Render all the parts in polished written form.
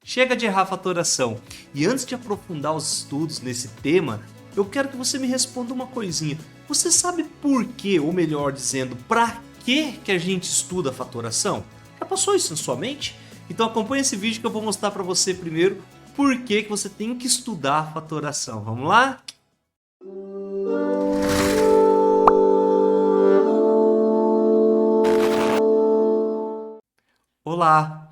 Chega de errar a fatoração. E antes de aprofundar os estudos nesse tema, eu quero que você me responda uma coisinha. Você sabe por quê, ou melhor dizendo, para que a gente estuda a fatoração? Já passou isso na sua mente? Então acompanhe esse vídeo que eu vou mostrar para você primeiro por que você tem que estudar a fatoração. Vamos lá? Olá!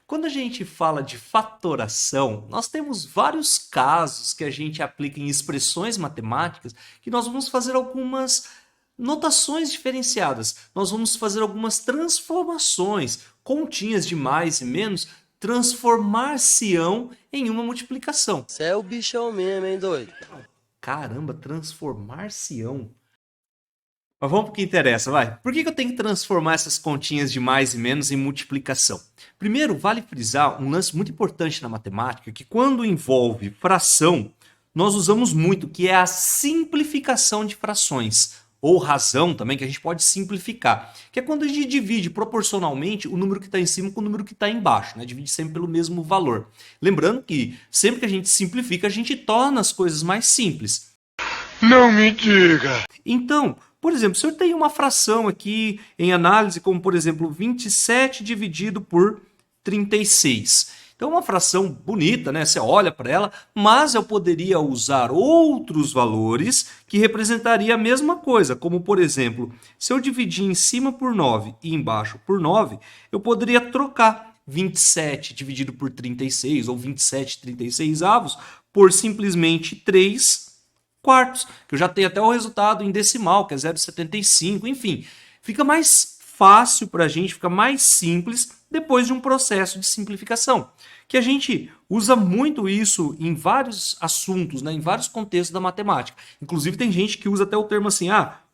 Quando a gente fala de fatoração, nós temos vários casos que a gente aplica em expressões matemáticas que nós vamos fazer algumas notações diferenciadas. Nós vamos fazer algumas transformações, continhas de mais e menos transformar-se-ão em uma multiplicação. Você é o bichão mesmo, hein, doido? Caramba, transformar-se-ão. Mas vamos para o que interessa, vai. Por que eu tenho que transformar essas continhas de mais e menos em multiplicação? Primeiro, vale frisar um lance muito importante na matemática, que quando envolve fração, nós usamos muito, que é a simplificação de frações, ou razão também, que a gente pode simplificar, que é quando a gente divide proporcionalmente o número que está em cima com o número que está embaixo, né? Divide sempre pelo mesmo valor. Lembrando que sempre que a gente simplifica, a gente torna as coisas mais simples. Não me diga! Então, por exemplo, se eu tenho uma fração aqui em análise, como por exemplo 27 dividido por 36. Então é uma fração bonita, né? Você olha para ela, mas eu poderia usar outros valores que representaria a mesma coisa, como por exemplo, se eu dividir em cima por 9 e embaixo por 9, eu poderia trocar 27 dividido por 36 ou 27/36 por simplesmente 3 quartos, que eu já tenho até o resultado em decimal, que é 0,75, enfim. Fica mais fácil para a gente, fica mais simples depois de um processo de simplificação, que a gente usa muito isso em vários assuntos, né, em vários contextos da matemática. Inclusive tem gente que usa até o termo assim,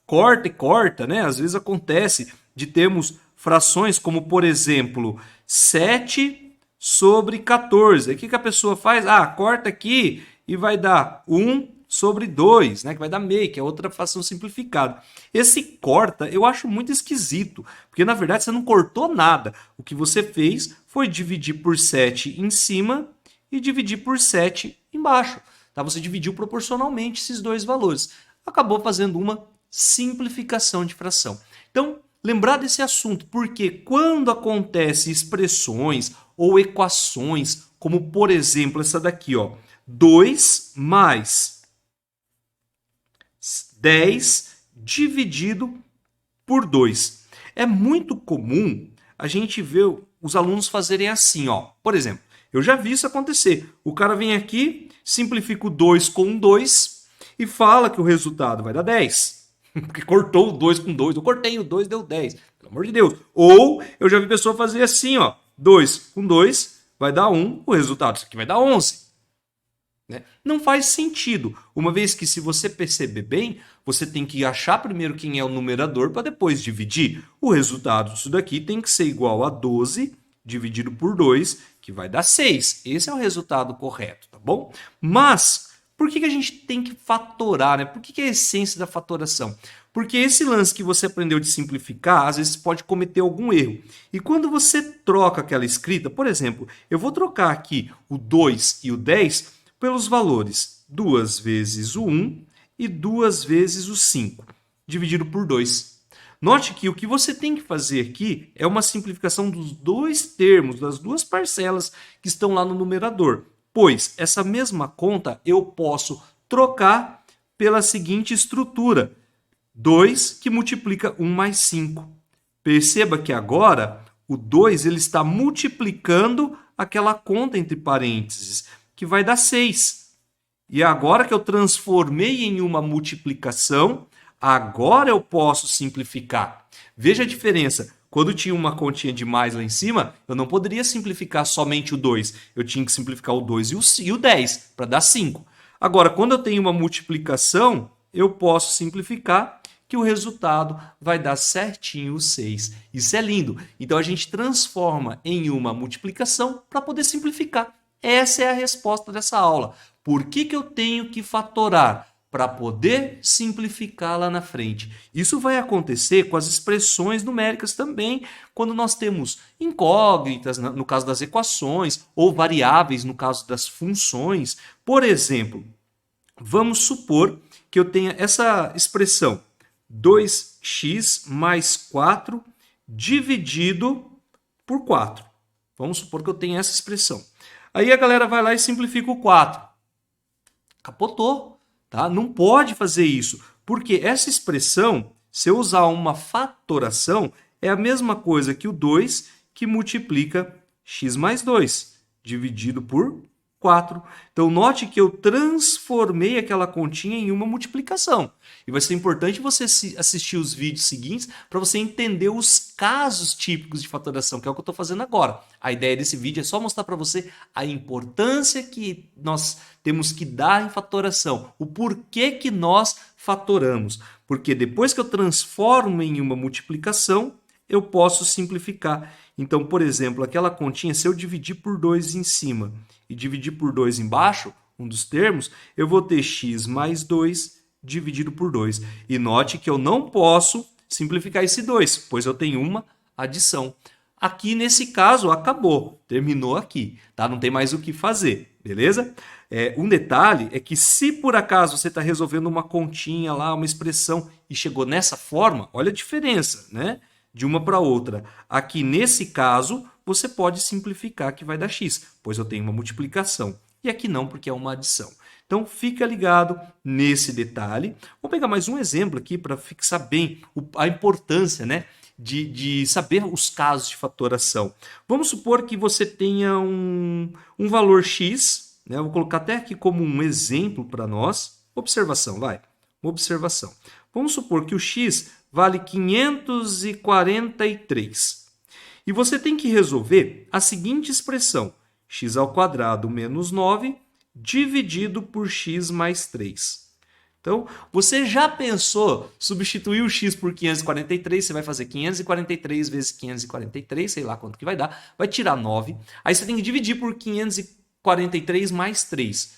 corta e corta, né? Às vezes acontece de termos frações como, por exemplo, 7 sobre 14. Aí o que a pessoa faz? Corta aqui e vai dar 1 sobre 2, né, que vai dar meio, que é outra fração simplificada. Esse corta eu acho muito esquisito, porque na verdade você não cortou nada. O que você fez foi dividir por 7 em cima e dividir por 7 embaixo. Tá? Você dividiu proporcionalmente esses dois valores. Acabou fazendo uma simplificação de fração. Então, lembrar desse assunto, porque quando acontece expressões ou equações, como por exemplo essa daqui, 2 mais 10 dividido por 2. É muito comum a gente ver os alunos fazerem assim, Por exemplo, eu já vi isso acontecer. O cara vem aqui, simplifica o 2 com 2 e fala que o resultado vai dar 10. Porque cortou o 2 com 2. Eu cortei o 2, deu 10. Pelo amor de Deus. Ou eu já vi pessoa fazer assim, 2 com 2 vai dar 1, o resultado isso aqui vai dar 11. Não faz sentido, uma vez que se você perceber bem, você tem que achar primeiro quem é o numerador para depois dividir. O resultado disso daqui tem que ser igual a 12 dividido por 2, que vai dar 6. Esse é o resultado correto, tá bom? Mas, por que a gente tem que fatorar, né? Por que é a essência da fatoração? Porque esse lance que você aprendeu de simplificar, às vezes pode cometer algum erro. E quando você troca aquela escrita, por exemplo, eu vou trocar aqui o 2 e o 10 pelos valores 2 vezes o 1 e 2 vezes o 5, dividido por 2. Note que o que você tem que fazer aqui é uma simplificação dos dois termos, das duas parcelas que estão lá no numerador, pois essa mesma conta eu posso trocar pela seguinte estrutura, 2 que multiplica 1 mais 5. Perceba que agora o 2 ele está multiplicando aquela conta entre parênteses, que vai dar 6. E agora que eu transformei em uma multiplicação, agora eu posso simplificar. Veja a diferença. Quando tinha uma continha de mais lá em cima, eu não poderia simplificar somente o 2. Eu tinha que simplificar o 2 e o 10, para dar 5. Agora, quando eu tenho uma multiplicação, eu posso simplificar que o resultado vai dar certinho o 6. Isso é lindo. Então, a gente transforma em uma multiplicação para poder simplificar. Essa é a resposta dessa aula. Por que eu tenho que fatorar? para poder simplificar lá na frente. Isso vai acontecer com as expressões numéricas também, quando nós temos incógnitas, no caso das equações, ou variáveis, no caso das funções. Por exemplo, vamos supor que eu tenha essa expressão 2x mais 4 dividido por 4. Vamos supor que eu tenha essa expressão. Aí a galera vai lá e simplifica o 4. Capotou. Tá? Não pode fazer isso, porque essa expressão, se eu usar uma fatoração, é a mesma coisa que o 2 que multiplica x mais 2, dividido por 4. Então, note que eu transformei aquela continha em uma multiplicação. E vai ser importante você assistir os vídeos seguintes para você entender os casos típicos de fatoração, que é o que eu estou fazendo agora. A ideia desse vídeo é só mostrar para você a importância que nós temos que dar em fatoração, o porquê que nós fatoramos. Porque depois que eu transformo em uma multiplicação, eu posso simplificar. Então, por exemplo, aquela continha, se eu dividir por 2 em cima e dividir por 2 embaixo, um dos termos, eu vou ter x mais 2 dividido por 2. E note que eu não posso simplificar esse 2, pois eu tenho uma adição. Aqui, nesse caso, acabou. Terminou aqui. Tá? Não tem mais o que fazer. Beleza? Um detalhe é que se por acaso você está resolvendo uma continha lá, uma expressão, e chegou nessa forma, olha a diferença, né? De uma para outra. Aqui, nesse caso, você pode simplificar que vai dar x, pois eu tenho uma multiplicação. E aqui não, porque é uma adição. Então, fica ligado nesse detalhe. Vou pegar mais um exemplo aqui para fixar bem a importância, né, de saber os casos de fatoração. Vamos supor que você tenha um valor x, né? Eu vou colocar até aqui como um exemplo para nós. Observação, vai. Observação. Vamos supor que o x vale 543. E você tem que resolver a seguinte expressão: x ao quadrado menos 9 dividido por x mais 3. Então, você já pensou substituir o x por 543? Você vai fazer 543 vezes 543, sei lá quanto que vai dar, vai tirar 9. Aí você tem que dividir por 543 mais 3.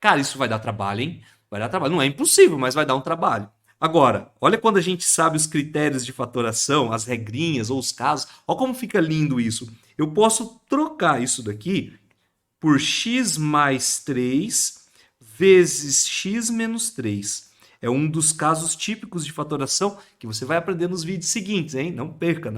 Cara, isso vai dar trabalho, hein? Vai dar trabalho. Não é impossível, mas vai dar um trabalho. Agora, olha quando a gente sabe os critérios de fatoração, as regrinhas ou os casos. Olha como fica lindo isso. Eu posso trocar isso daqui por x mais 3 vezes x menos 3. É um dos casos típicos de fatoração que você vai aprender nos vídeos seguintes, hein? Não perca,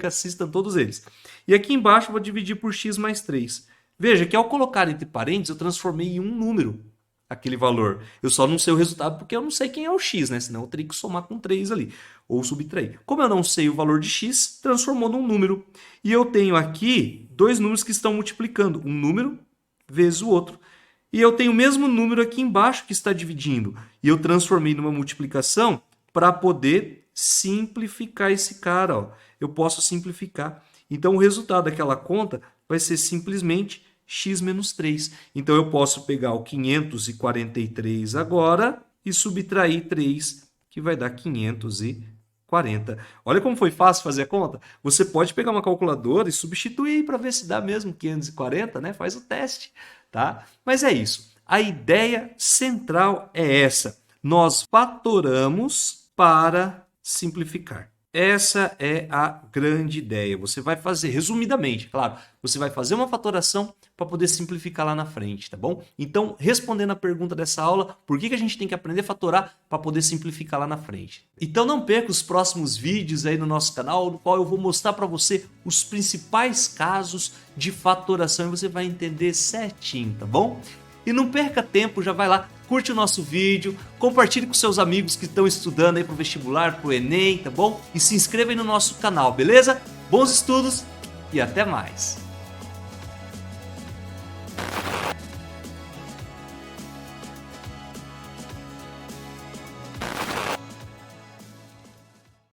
assistam todos eles. E aqui embaixo eu vou dividir por x mais 3. Veja que ao colocar entre parênteses eu transformei em um número aquele valor. Eu só não sei o resultado porque eu não sei quem é o x, né? Senão eu teria que somar com 3 ali, ou subtrair. Como eu não sei o valor de x, transformou num número. E eu tenho aqui dois números que estão multiplicando, um número vezes o outro. E eu tenho o mesmo número aqui embaixo que está dividindo. E eu transformei numa multiplicação para poder simplificar esse cara. Ó. Eu posso simplificar. Então, o resultado daquela conta vai ser simplesmente x menos 3. Então, eu posso pegar o 543 agora e subtrair 3, que vai dar 540. Olha como foi fácil fazer a conta. Você pode pegar uma calculadora e substituir para ver se dá mesmo 540, né? Faz o teste, tá? Mas é isso. A ideia central é essa. Nós fatoramos para simplificar. Essa é a grande ideia. Você vai fazer, resumidamente, claro, você vai fazer uma fatoração para poder simplificar lá na frente, tá bom? Então, respondendo a pergunta dessa aula, por que a gente tem que aprender a fatorar para poder simplificar lá na frente? Então, não perca os próximos vídeos aí no nosso canal, no qual eu vou mostrar para você os principais casos de fatoração e você vai entender certinho, tá bom? E não perca tempo, já vai lá, curte o nosso vídeo, compartilhe com seus amigos que estão estudando aí para o vestibular, para o Enem, tá bom? E se inscreva aí no nosso canal, beleza? Bons estudos e até mais!